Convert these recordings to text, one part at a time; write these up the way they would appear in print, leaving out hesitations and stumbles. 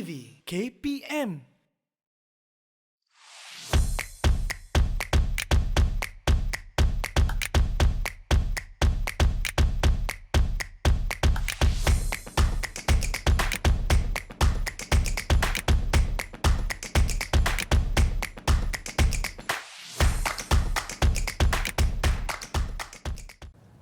TV KPM.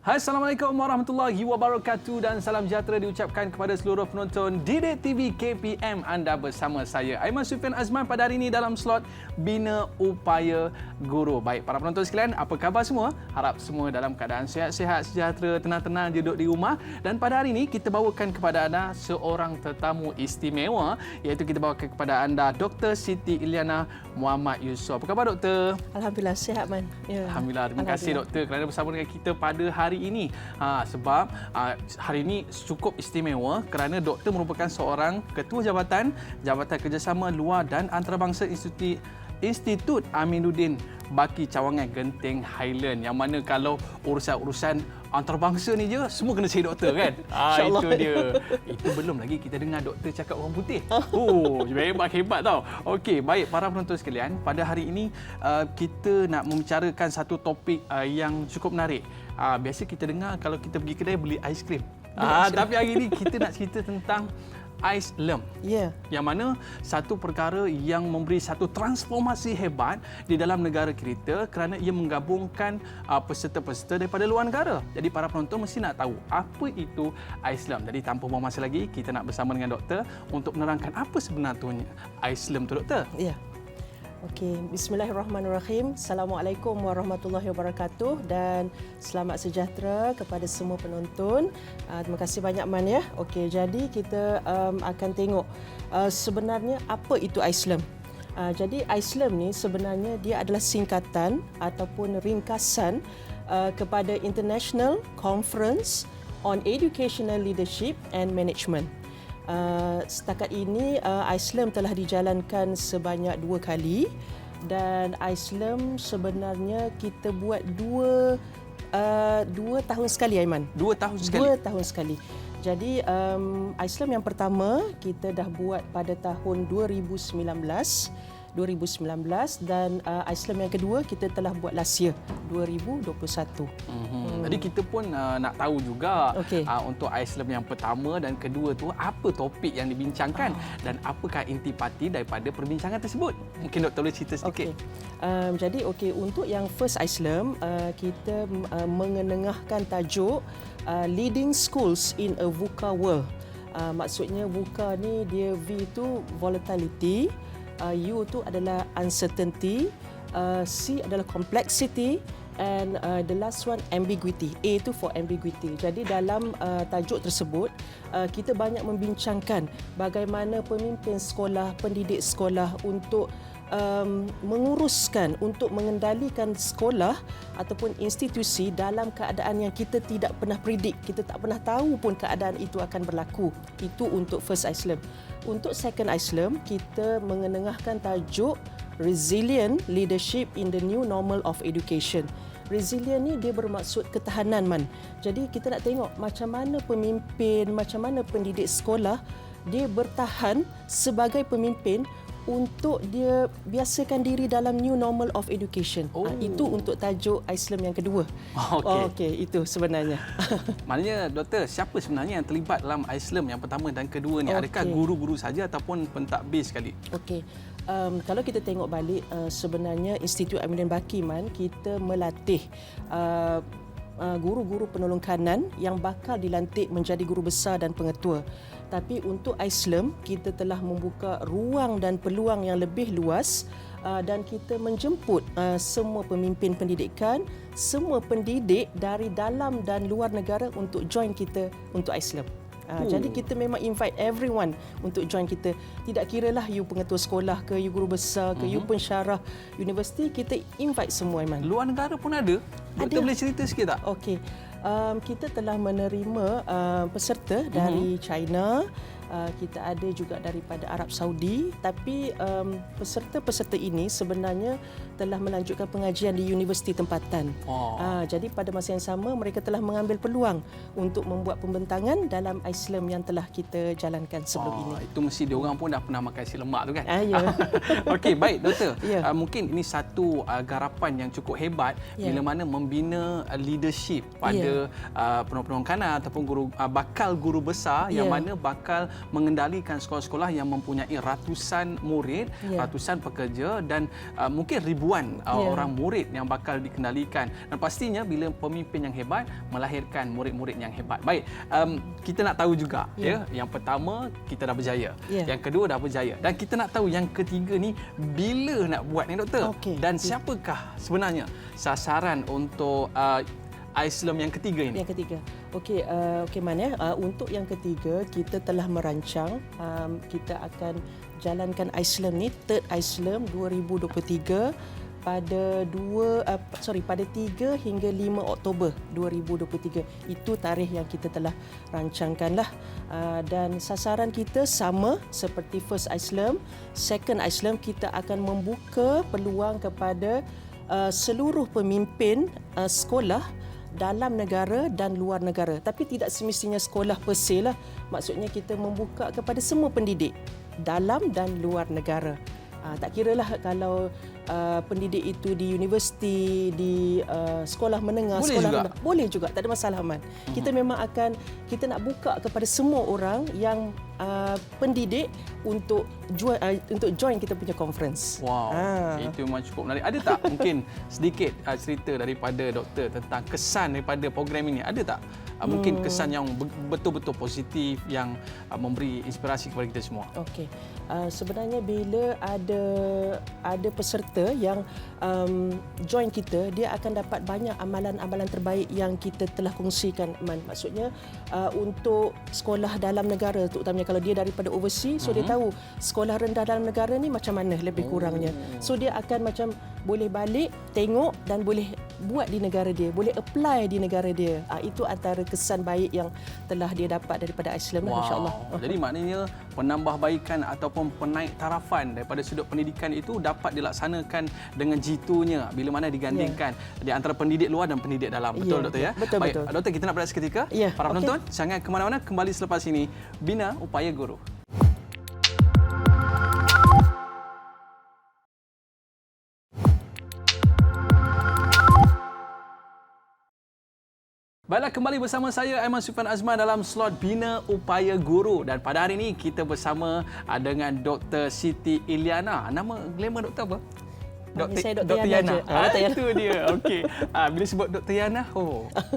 Hai, Assalamualaikum warahmatullahi wabarakatuh dan salam sejahtera diucapkan kepada seluruh penonton Didik TV KPM. Anda bersama saya, Aiman Sufian Azman, pada hari ini dalam slot Bina Upaya Guru. Baik, para penonton sekalian, apa khabar semua? Harap semua dalam keadaan sihat-sihat, sejahtera, tenang-tenang duduk di rumah. Dan pada hari ini kita bawakan kepada anda seorang tetamu istimewa, iaitu kita bawakan kepada anda Dr. Siti Iliana Muhammad Yusof. Apa khabar, Doktor? Alhamdulillah, sihat, Man. Ya. Alhamdulillah. Terima kasih, Doktor, kerana bersama dengan kita pada hari ini. Sebab hari ini cukup istimewa kerana doktor merupakan seorang ketua Jabatan Kerjasama Luar dan Antarabangsa Institut Aminuddin Baki Cawangan Genting Highland, yang mana kalau urusan-urusan antarabangsa ni je semua kena cari doktor kan. Itu dia. Itu belum lagi kita dengar doktor cakap orang putih. Hebat tau. Okey, baik para penonton sekalian, pada hari ini kita nak membicarakan satu topik yang cukup menarik. Biasa kita dengar kalau kita pergi kedai beli aiskrim. Tapi hari ini kita nak cerita tentang Ais Lem. Yang mana satu perkara yang memberi satu transformasi hebat di dalam negara kita kerana ia menggabungkan peserta-peserta daripada luar negara. Jadi para penonton mesti nak tahu apa itu Ais Lem. Jadi tanpa buang masa lagi, kita nak bersama dengan doktor untuk menerangkan apa sebenarnya Ais Lem tu, doktor. Ya. Okey, bismillahirrahmanirrahim. Assalamualaikum warahmatullahi wabarakatuh dan selamat sejahtera kepada semua penonton. Terima kasih banyak, Man, ya. Okey, jadi kita akan tengok sebenarnya apa itu Ais Lem. Jadi Ais Lem ni sebenarnya dia adalah singkatan ataupun ringkasan kepada International Conference on Educational Leadership and Management. Setakat ini Ais Lem telah dijalankan sebanyak 2 kali dan Ais Lem sebenarnya kita buat 2 tahun sekali, Aiman. 2 tahun sekali. 2 tahun sekali. Jadi Ais Lem yang pertama kita dah buat pada tahun 2019 dan Ais Lem yang kedua kita telah buat last year 2021. Jadi kita pun nak tahu juga untuk Ais Lem yang pertama dan kedua tu apa topik yang dibincangkan dan apakah intipati daripada perbincangan tersebut. Mungkin doktor boleh cerita sedikit. Jadi untuk yang first Ais Lem kita mengenengahkan tajuk Leading Schools in a VUCA World. Maksudnya VUCA ni dia V tu volatility, U tu adalah uncertainty, C adalah complexity, and the last one ambiguity. A itu for ambiguity. Jadi dalam tajuk tersebut kita banyak membincangkan bagaimana pemimpin sekolah, pendidik sekolah untuk menguruskan, untuk mengendalikan sekolah ataupun institusi dalam keadaan yang kita tidak pernah predik, kita tak pernah tahu pun keadaan itu akan berlaku. Itu untuk first Ais Lem. Untuk second Ais Lem, kita mengenengahkan tajuk Resilient Leadership in the New Normal of Education. Resilient ni dia bermaksud ketahanan, Man. Jadi kita nak tengok macam mana pemimpin, macam mana pendidik sekolah dia bertahan sebagai pemimpin untuk dia biasakan diri dalam new normal of education. Itu untuk tajuk Ais Lem yang kedua. Okey, itu sebenarnya. Maknanya, doktor, siapa sebenarnya yang terlibat dalam Ais Lem yang pertama dan kedua ni? Adakah guru-guru saja ataupun pentadbir sekali? Okey. Kalau kita tengok balik, sebenarnya Institut Aminuddin Baki, Man, kita melatih guru-guru penolong kanan yang bakal dilantik menjadi guru besar dan pengetua. Tapi untuk Ais Lem, kita telah membuka ruang dan peluang yang lebih luas dan kita menjemput semua pemimpin pendidikan, semua pendidik dari dalam dan luar negara untuk join kita untuk Ais Lem. Jadi kita memang invite everyone untuk join kita. Tidak kiralah you pengetua sekolah ke, you guru besar ke, you pensyarah universiti, kita invite semua, Aiman. Luar negara pun ada? Doktor boleh cerita sikit tak? Okey. Kita telah menerima peserta dari China, kita ada juga daripada Arab Saudi, tapi peserta-peserta ini sebenarnya telah melanjutkan pengajian di universiti tempatan. Jadi pada masa yang sama mereka telah mengambil peluang untuk membuat pembentangan dalam Islam yang telah kita jalankan sebelum ini. Itu mesti diorang pun dah pernah makan nasi lemak tu kan? Ya. Okey, baik doktor. Ya. Mungkin ini satu garapan yang cukup hebat bila mana membina leadership pada penolong-penolong kanan ataupun bakal guru besar yang mana bakal mengendalikan sekolah-sekolah yang mempunyai ratusan murid, ratusan pekerja dan mungkin ribuan orang murid yang bakal dikendalikan. Dan pastinya bila pemimpin yang hebat melahirkan murid-murid yang hebat. Baik, kita nak tahu juga yang pertama kita dah berjaya. Yang kedua dah berjaya. Dan kita nak tahu yang ketiga ni bila nak buat ni doktor? Dan siapakah sebenarnya sasaran untuk Islam yang ketiga ini? Yang ketiga. Okey, Man ya. Untuk yang ketiga kita telah merancang kita akan jalankan Islam ni Third Islam 2023 pada 3 hingga 5 Oktober 2023. Itu tarikh yang kita telah rancangkanlah. Dan sasaran kita sama seperti First Islam, Second Islam kita akan membuka peluang kepada seluruh pemimpin sekolah dalam negara dan luar negara. Tapi tidak semestinya sekolah per se lah. Maksudnya kita membuka kepada semua pendidik dalam dan luar negara. Tak kiralah kalau pendidik itu di universiti, di sekolah menengah, boleh juga, tak ada masalah Man. Kita memang kita nak buka kepada semua orang yang pendidik untuk join kita punya conference. Itu memang cukup menarik. Ada tak mungkin sedikit cerita daripada doktor tentang kesan daripada program ini? Ada tak mungkin kesan yang betul-betul positif yang memberi inspirasi kepada kita semua? Okey. Sebenarnya bila ada peserta yang join kita, dia akan dapat banyak amalan-amalan terbaik yang kita telah kongsikan, Man. Maksudnya untuk sekolah dalam negara, terutamanya kalau dia daripada overseas, so dia tahu sekolah rendah dalam negara ni macam mana lebih kurangnya. So dia akan macam boleh balik, tengok dan boleh buat di negara dia, boleh apply di negara dia. Itu antara kesan baik yang telah dia dapat daripada Islam, insya-Allah. Jadi maknanya penambahbaikan ataupun penaik tarafan daripada sudut pendidikan itu dapat dilaksanakan dengan jitunya bila mana digandingkan di antara pendidik luar dan pendidik dalam. Betul doktor ya? Betul. Baik, doktor, kita nak berehat seketika. Para penonton, jangan ke mana-mana, kembali selepas ini. Bina Upaya Guru. Baiklah, kembali bersama saya Aiman Suphan Azman dalam slot Bina Upaya Guru, dan pada hari ini kita bersama dengan Dr. Siti Iliana. Nama glamour doktor apa? Saya Dr. Yana. Itu dia. Okey. Bila sebut Dr. Yana,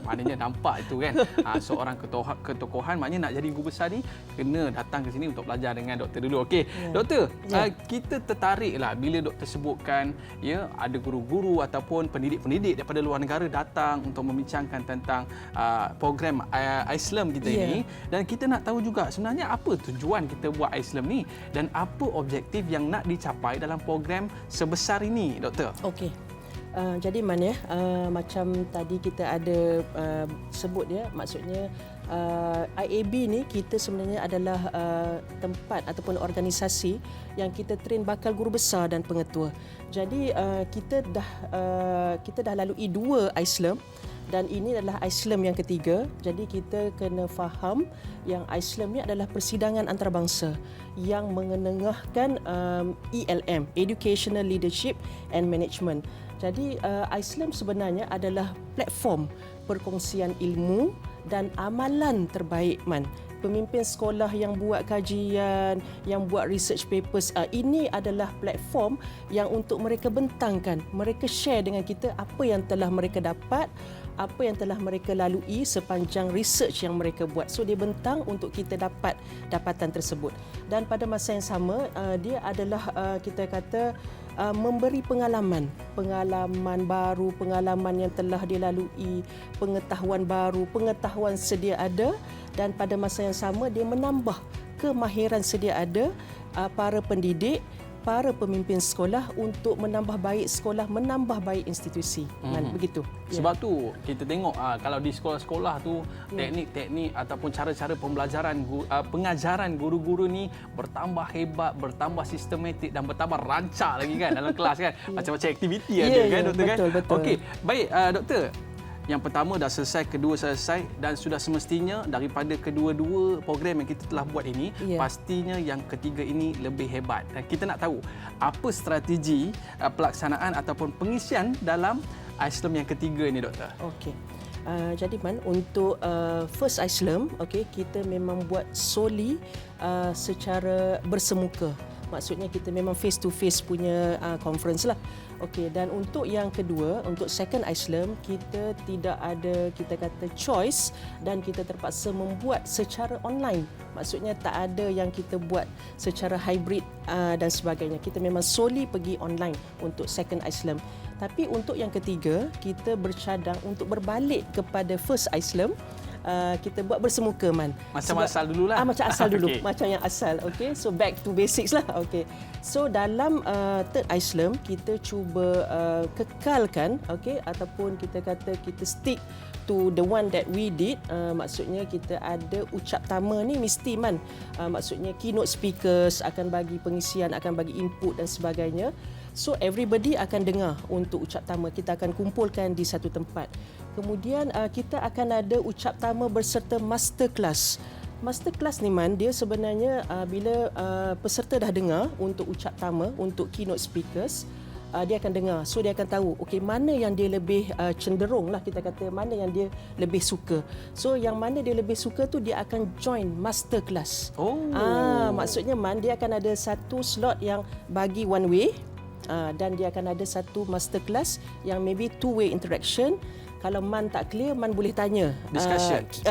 maknanya nampak itu kan. Seorang ketokohan, maknanya nak jadi guru besar ni kena datang ke sini untuk belajar dengan doktor dulu. Okey. Doktor, kita tertariklah bila doktor sebutkan ada guru-guru ataupun pendidik-pendidik daripada luar negara datang untuk membincangkan tentang program Islam kita ini, dan kita nak tahu juga sebenarnya apa tujuan kita buat Islam ni dan apa objektif yang nak dicapai dalam program sebesar ini, doktor. Okey. Jadi Man ya, macam tadi kita ada sebut maksudnya IAB ni kita sebenarnya adalah tempat ataupun organisasi yang kita train bakal guru besar dan pengetua. Jadi kita dah lalui 2 Islam dan ini adalah Islam yang ketiga. Jadi kita kena faham yang Islam ni adalah persidangan antarabangsa yang mengenengahkan ELM, Educational Leadership and Management. Jadi Islam sebenarnya adalah platform perkongsian ilmu dan amalan terbaik, Man. Pemimpin sekolah yang buat kajian, yang buat research papers, ini adalah platform yang untuk mereka bentangkan, mereka share dengan kita apa yang telah mereka dapat, apa yang telah mereka lalui sepanjang research yang mereka buat. So dia bentang untuk kita dapat dapatan tersebut. Dan pada masa yang sama, dia adalah kita kata memberi pengalaman baru, pengalaman yang telah dilalui, pengetahuan baru, pengetahuan sedia ada, dan pada masa yang sama dia menambah kemahiran sedia ada para pendidik para pemimpin sekolah untuk menambah baik sekolah, menambah baik institusi. Begitu. Sebab tu kita tengok kalau di sekolah-sekolah tu teknik-teknik ataupun cara-cara pembelajaran pengajaran guru-guru ni bertambah hebat, bertambah sistematik dan bertambah rancak lagi kan dalam kelas kan. Macam-macam aktiviti ada kan doktor kan. Betul. Okey, baik doktor. Yang pertama dah selesai, kedua selesai dan sudah semestinya daripada kedua-dua program yang kita telah buat ini, pastinya yang ketiga ini lebih hebat. Dan kita nak tahu apa strategi pelaksanaan ataupun pengisian dalam ISLAM yang ketiga ini doktor. Okey. Jadi untuk first ISLAM, kita memang buat solely secara bersemuka. Maksudnya kita memang face to face punya conference lah. Okey, dan untuk yang kedua, untuk second ISLAM, kita tidak ada, kita kata, choice dan kita terpaksa membuat secara online. Maksudnya tak ada yang kita buat secara hybrid dan sebagainya. Kita memang solely pergi online untuk second ISLAM. Tapi untuk yang ketiga, kita bercadang untuk berbalik kepada first ISLAM. Kita buat bersemuka Macam asal dululah. Macam asal dulu, macam yang asal. Okey, so back to basics lah. Okey, so dalam third ISLAM kita cuba kekalkan, ataupun kita kata kita stick to the one that we did. Maksudnya kita ada ucap tama ni mesti maksudnya keynote speakers akan bagi pengisian, akan bagi input dan sebagainya. So everybody akan dengar untuk ucap tama. Kita akan kumpulkan di satu tempat. Kemudian kita akan ada ucap tama berserta masterclass. Masterclass ni dia sebenarnya bila peserta dah dengar untuk ucap tama, untuk keynote speakers, dia akan dengar. So dia akan tahu mana yang dia lebih cenderung lah, kita kata mana yang dia lebih suka. So yang mana dia lebih suka tu dia akan join masterclass. Maksudnya dia akan ada satu slot yang bagi one way. Dan dia akan ada satu masterclass yang maybe two way interaction. Kalau tak clear, boleh tanya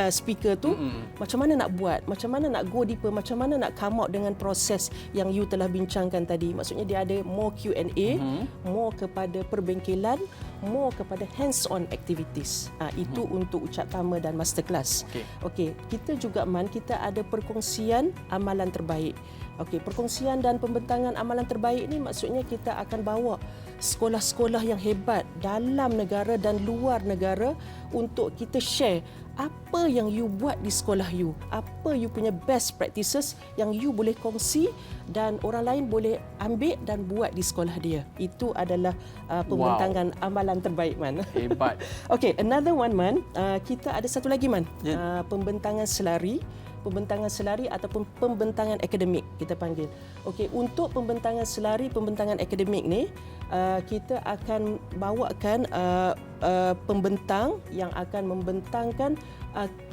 speaker tu macam mana nak buat, macam mana nak go deeper, macam mana nak come out dengan proses yang you telah bincangkan tadi. Maksudnya dia ada more Q&A, more kepada perbengkelan, more kepada hands-on activities. Itu untuk ucap tama dan masterclass. Okey, kita juga kita ada perkongsian amalan terbaik. Okey, perkongsian dan pembentangan amalan terbaik ni maksudnya kita akan bawa sekolah-sekolah yang hebat dalam negara dan luar negara untuk kita share apa yang you buat di sekolah you, apa you punya best practices yang you boleh kongsi dan orang lain boleh ambil dan buat di sekolah dia. Itu adalah pembentangan amalan terbaik Hebat. Okey, another one kita ada satu lagi pembentangan selari. Pembentangan selari ataupun pembentangan akademik kita panggil. Okey, untuk pembentangan selari, pembentangan akademik ni kita akan bawakan pembentang yang akan membentangkan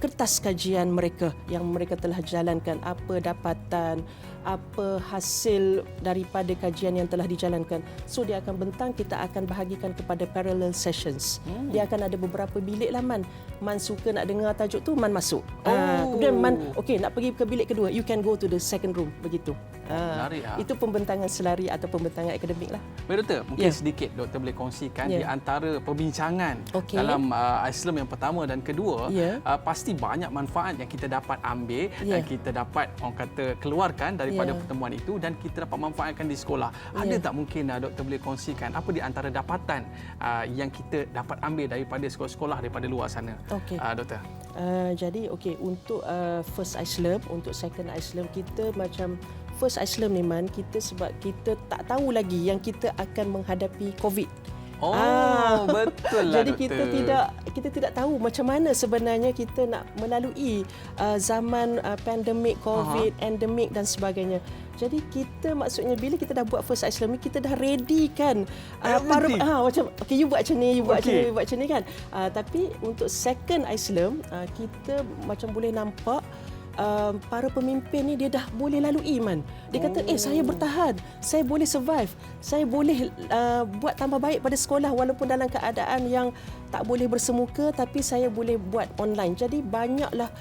kertas kajian mereka yang mereka telah jalankan, apa dapatan, apa hasil daripada kajian yang telah dijalankan. So dia akan bentang, kita akan bahagikan kepada parallel sessions. Dia akan ada beberapa bilik lah Man suka nak dengar tajuk tu, masuk. Kemudian okey, nak pergi ke bilik kedua, you can go to the second room, begitu. Menarik. Itu pembentangan selari atau pembentangan akademik lah. Baik doktor, mungkin sedikit doktor boleh kongsikan di antara perbincangan dalam ISLAM yang pertama dan kedua, pasti banyak manfaat yang kita dapat ambil dan kita dapat orang kata keluarkan daripada pertemuan itu dan kita dapat manfaatkan di sekolah. Ada tak mungkin doktor boleh kongsikan apa di antara dapatan yang kita dapat ambil daripada sekolah-sekolah daripada luar sana? Doktor. Jadi untuk first ISLAM, untuk second ISLAM kita macam first ISLAM ni kita sebab kita tak tahu lagi yang kita akan menghadapi COVID. Betul lah. Jadi kita tidak tahu macam mana sebenarnya kita nak melalui zaman pandemik COVID, endemik dan sebagainya. Jadi kita maksudnya bila kita dah buat first ISLAM ni, kita dah ready kan macam you buat macam ni, you buat macam ni, you buat macam ni kan. Tapi untuk second ISLAM kita macam boleh nampak para pemimpin ni dia dah boleh lalui Dia kata saya bertahan, saya boleh survive, saya boleh buat tambah baik pada sekolah walaupun dalam keadaan yang tak boleh bersemuka tapi saya boleh buat online. Jadi banyaklah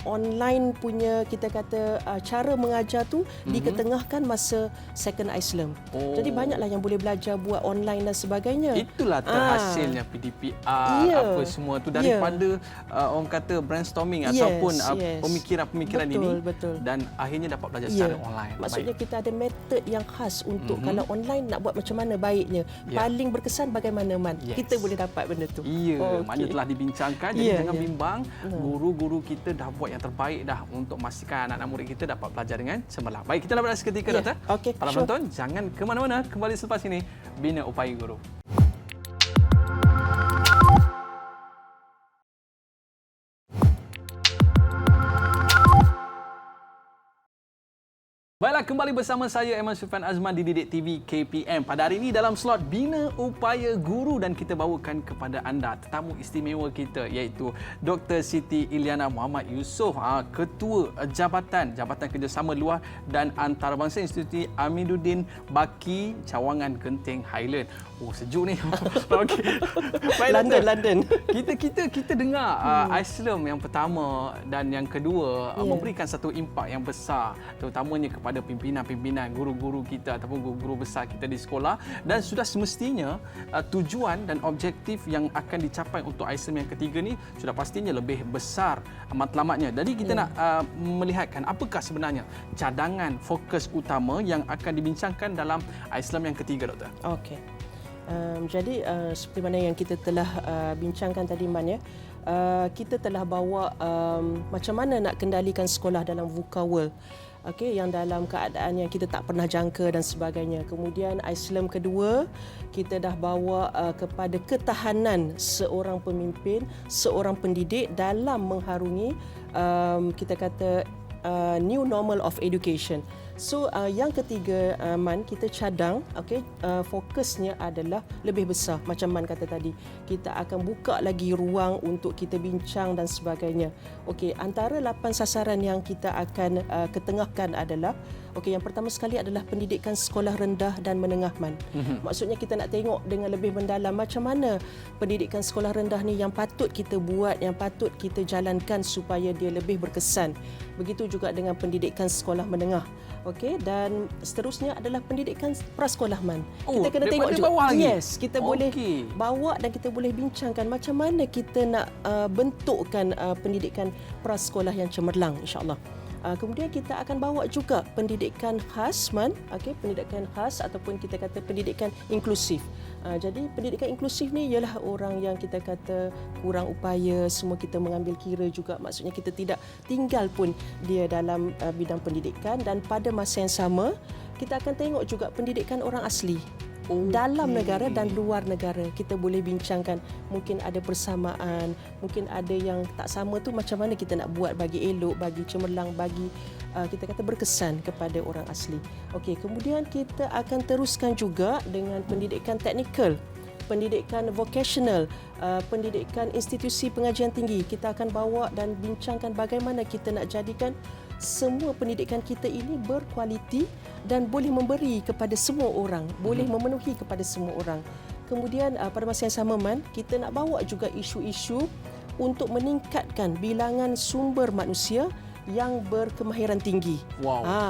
online punya kita kata cara mengajar tu diketengahkan masa Second Islam. Jadi banyaklah yang boleh belajar buat online dan sebagainya. Itulah terhasilnya PDPR apa semua tu daripada orang kata brainstorming ataupun pemikiran-pemikiran ini dan akhirnya dapat belajar secara online. Maksudnya kita ada metod yang khas untuk kalau online nak buat macam mana baiknya. Paling berkesan bagaimana Man. Kita boleh dapat benda tu. Maknanya telah dibincangkan. Jadi jangan bimbang. Guru-guru kita dah buat yang terbaik dah untuk memastikan anak-anak murid kita dapat belajar dengan cemerlang. Baik, kita berehat seketika Doktor. Para penonton, jangan ke mana-mana. Kembali selepas ini, Bina Upaya Guru. Baiklah, kembali bersama saya Aiman Sufyan Azman di Didik TV KPM. Pada hari ini dalam slot Bina Upaya Guru dan kita bawakan kepada anda tetamu istimewa kita iaitu Dr. Siti Iliana Muhammad Yusof, Ketua Jabatan Kerjasama Luar dan Antarabangsa Institut Amiduddin Baki, Cawangan Genting Highland. Oh, sejuk ni. Okey. London. Kita dengar Islam yang pertama dan yang kedua memberikan satu impak yang besar terutamanya kepada pimpinan-pimpinan, guru-guru kita ataupun guru-guru besar kita di sekolah dan sudah semestinya tujuan dan objektif yang akan dicapai untuk Islam yang ketiga ni sudah pastinya lebih besar matlamatnya. Jadi kita nak melihatkan apakah sebenarnya cadangan fokus utama yang akan dibincangkan dalam Islam yang ketiga, Doktor. Okey. Jadi seperti mana yang kita telah bincangkan tadi Man ya, kita telah bawa macam mana nak kendalikan sekolah dalam VUCA World. Okey, yang dalam keadaan yang kita tak pernah jangka dan sebagainya. Kemudian Islam kedua, kita dah bawa kepada ketahanan seorang pemimpin, seorang pendidik dalam mengharungi kita kata new normal of education. So yang ketiga Man, kita cadang fokusnya adalah lebih besar macam Man kata tadi. Kita akan buka lagi ruang untuk kita bincang dan sebagainya. Okey, antara 8 sasaran yang kita akan ketengahkan adalah yang pertama sekali adalah pendidikan sekolah rendah dan menengah Man. Maksudnya kita nak tengok dengan lebih mendalam macam mana pendidikan sekolah rendah ni yang patut kita buat, yang patut kita jalankan supaya dia lebih berkesan. Begitu juga dengan pendidikan sekolah menengah. Okey, dan seterusnya adalah pendidikan prasekolah Man. Kita kena tengok juga. Yes, kita boleh bawa dan kita boleh bincangkan macam mana kita nak bentukkan pendidikan prasekolah yang cemerlang insya-Allah. Kemudian kita akan bawa juga pendidikan khas Man, pendidikan khas ataupun kita kata pendidikan inklusif. Jadi pendidikan inklusif ni ialah orang yang kita kata kurang upaya, semua kita mengambil kira juga. Maksudnya kita tidak tinggal pun dia dalam bidang pendidikan dan pada masa yang sama kita akan tengok juga pendidikan orang asli. Dalam negara dan luar negara kita boleh bincangkan, mungkin ada persamaan, mungkin ada yang tak sama tu macam mana kita nak buat bagi elok, bagi cemerlang, bagi kita kata berkesan kepada orang asli. Okey, kemudian kita akan teruskan juga dengan pendidikan teknikal, pendidikan vocational, pendidikan institusi pengajian tinggi. Kita akan bawa dan bincangkan bagaimana kita nak jadikan semua pendidikan kita ini berkualiti dan boleh memberi kepada semua orang, boleh memenuhi kepada semua orang. Kemudian pada masa yang sama Man, kita nak bawa juga isu-isu untuk meningkatkan bilangan sumber manusia yang berkemahiran tinggi.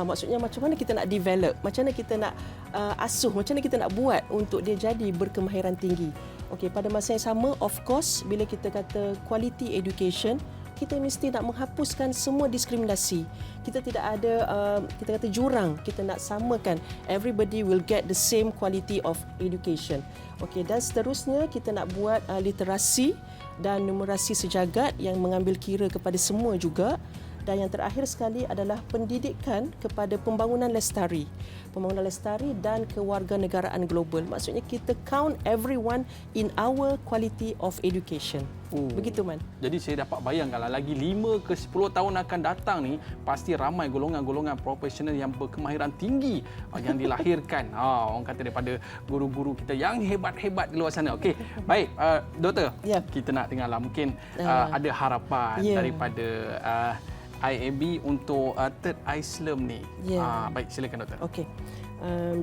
Maksudnya macam mana kita nak develop, macam mana kita nak asuh, macam mana kita nak buat untuk dia jadi berkemahiran tinggi. Okey, pada masa yang sama of course bila kita kata quality education, kita mesti nak menghapuskan semua diskriminasi. Kita tidak ada kita kata jurang, kita nak samakan, everybody will get the same quality of education. Okey, dan seterusnya kita nak buat literasi dan numerasi sejagat yang mengambil kira kepada semua juga. Dan yang terakhir sekali adalah pendidikan kepada pembangunan lestari. Pembangunan lestari dan kewarganegaraan global. Maksudnya kita count everyone in our quality of education. Begitu Man. Jadi saya dapat bayangkanlah lagi 5 ke 10 tahun akan datang ni pasti ramai golongan-golongan profesional yang berkemahiran tinggi yang dilahirkan. Orang kata daripada guru-guru kita yang hebat-hebat di luar sana. Okey, baik Doktor. Kita nak dengarlah mungkin ada harapan daripada IAB untuk Third Islam ni. Baik, silakan Doktor. Okey.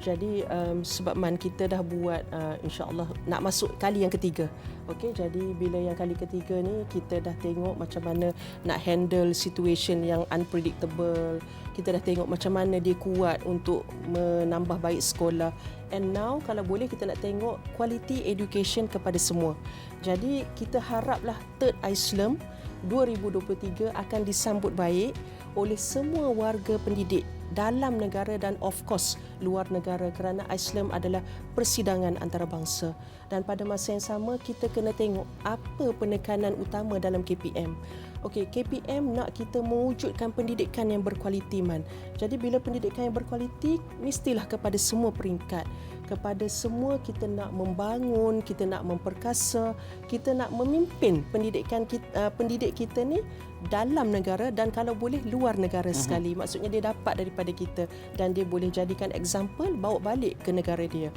Jadi sebab kita dah buat insya-Allah nak masuk kali yang ketiga. Okey, jadi bila yang kali ketiga ni kita dah tengok macam mana nak handle situation yang unpredictable. Kita dah tengok macam mana dia kuat untuk menambah baik sekolah. And now kalau boleh kita nak tengok quality education kepada semua. Jadi kita haraplah Third Islam 2023 akan disambut baik oleh semua warga pendidik dalam negara dan of course luar negara, kerana Islam adalah persidangan antarabangsa. Dan pada masa yang sama kita kena tengok apa penekanan utama dalam KPM. Okey, KPM nak kita mewujudkan pendidikan yang berkualiti man. Jadi bila pendidikan yang berkualiti mestilah kepada semua peringkat. Kepada semua kita nak membangun, kita nak memperkasa, kita nak memimpin pendidikan kita, pendidik kita ni dalam negara dan kalau boleh luar negara sekali. Maksudnya dia dapat daripada kita dan dia boleh jadikan example bawa balik ke negara dia.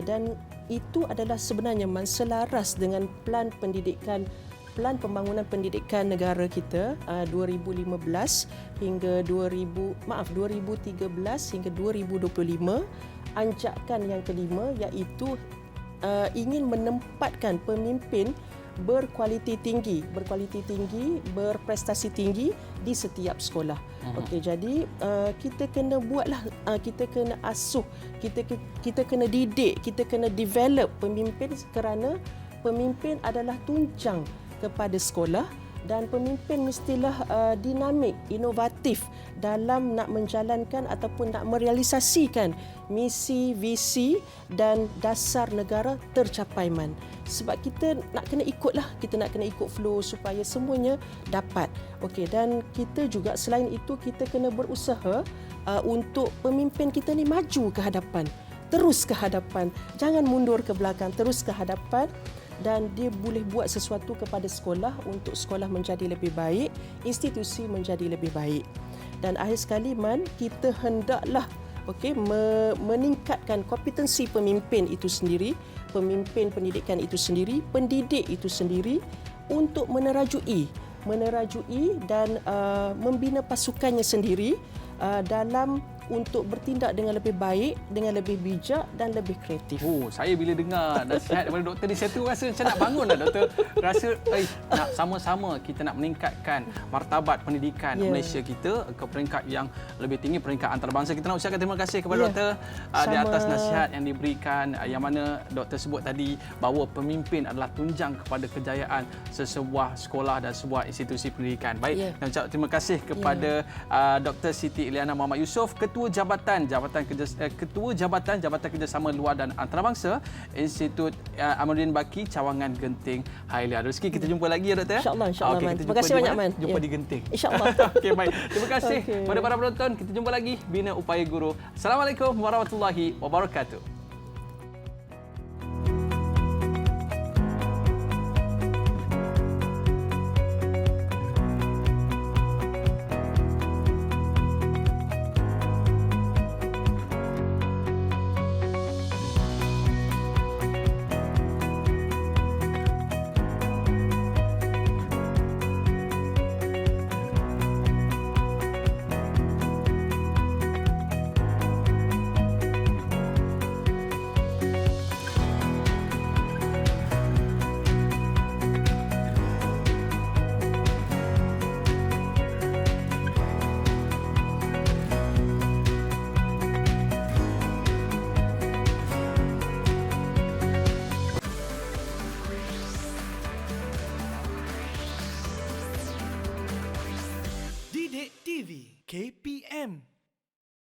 Dan itu adalah sebenarnya selaras dengan plan pembangunan pendidikan negara kita 2015 hingga 2013 hingga 2025. Anjakan yang kelima iaitu ingin menempatkan pemimpin berkualiti tinggi, berprestasi tinggi di setiap sekolah. Okey, jadi kita kena buatlah, kita kena asuh, kita kena didik, kita kena develop pemimpin kerana pemimpin adalah tunjang kepada sekolah dan pemimpin mestilah dinamik, inovatif dalam nak menjalankan ataupun nak merealisasikan misi, visi dan dasar negara tercapai man. Sebab kita nak kena ikutlah, kita nak kena ikut flow supaya semuanya dapat. Okey, dan kita juga selain itu kita kena berusaha untuk pemimpin kita ni maju ke hadapan. Terus ke hadapan, jangan mundur ke belakang, terus ke hadapan. Dan dia boleh buat sesuatu kepada sekolah untuk sekolah menjadi lebih baik, institusi menjadi lebih baik. Dan akhir sekali man, kita hendaklah meningkatkan kompetensi pemimpin itu sendiri, pemimpin pendidikan itu sendiri, pendidik itu sendiri untuk menerajui dan membina pasukannya sendiri dalam untuk bertindak dengan lebih baik, dengan lebih bijak dan lebih kreatif. Saya bila dengar nasihat daripada doktor ni, saya tu rasa macam nak bangun dah doktor. Rasa nak sama-sama kita nak meningkatkan martabat pendidikan Malaysia kita ke peringkat yang lebih tinggi, peringkat antarabangsa. Kita nak ucapkan terima kasih kepada doktor di atas nasihat yang diberikan, yang mana doktor sebut tadi bahawa pemimpin adalah tunjang kepada kejayaan sesebuah sekolah dan sebuah institusi pendidikan. Baik, saya ucap terima kasih kepada Dr. Siti Eliana Muhammad Yusof, Ketua Jabatan Kerjasama Luar dan Antarabangsa Institut Amaluddin Baki, Cawangan Genting, Halia. Rezeki kita jumpa lagi ya doktor. InsyaAllah, man. Terima kasih banyak man. Jumpa di Genting. InsyaAllah. Okey, baik. Terima kasih kepada para penonton. Kita jumpa lagi Bina Upaya Guru. Assalamualaikum warahmatullahi wabarakatuh. Didik TV KPM